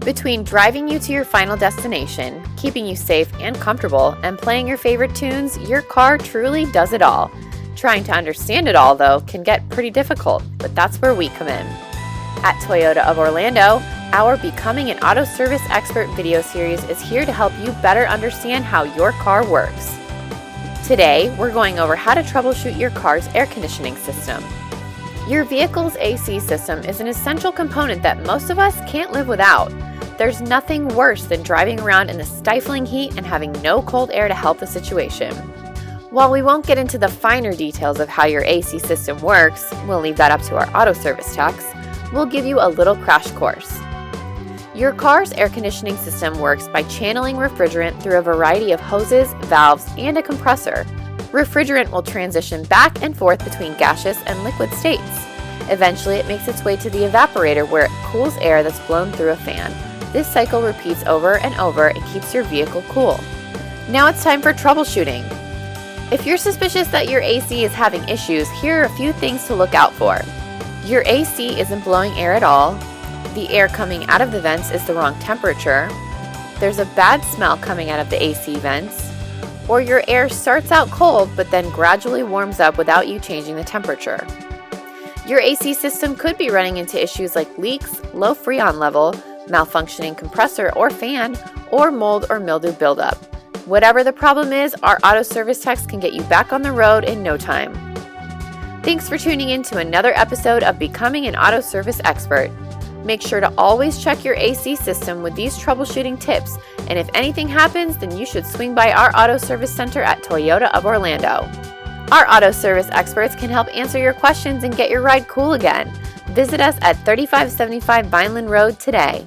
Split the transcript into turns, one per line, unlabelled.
Between driving you to your final destination, keeping you safe and comfortable, and playing your favorite tunes, your car truly does it all. Trying to understand it all, though, can get pretty difficult, but that's where we come in. At Toyota of Orlando, our Becoming an Auto Service Expert video series is here to help you better understand how your car works. Today, we're going over how to troubleshoot your car's air conditioning system. Your vehicle's AC system is an essential component that most of us can't live without. There's nothing worse than driving around in the stifling heat and having no cold air to help the situation. While we won't get into the finer details of how your AC system works, we'll leave that up to our auto service techs, we'll give you a little crash course. Your car's air conditioning system works by channeling refrigerant through a variety of hoses, valves, and a compressor. Refrigerant will transition back and forth between gaseous and liquid states. Eventually, it makes its way to the evaporator where it cools air that's blown through a fan. This cycle repeats over and over and keeps your vehicle cool. Now it's time for troubleshooting. If you're suspicious that your AC is having issues, here are a few things to look out for. Your AC isn't blowing air at all. The air coming out of the vents is the wrong temperature. There's a bad smell coming out of the AC vents. Or your air starts out cold but then gradually warms up without you changing the temperature. Your AC system could be running into issues like leaks, low freon level, malfunctioning compressor or fan, or mold or mildew buildup. Whatever the problem is, our auto service techs can get you back on the road in no time. Thanks for tuning in to another episode of Becoming an Auto Service Expert. Make sure to always check your AC system with these troubleshooting tips, and if anything happens, then you should swing by our auto service center at Toyota of Orlando. Our auto service experts can help answer your questions and get your ride cool again. Visit us at 3575 Vineland Road today.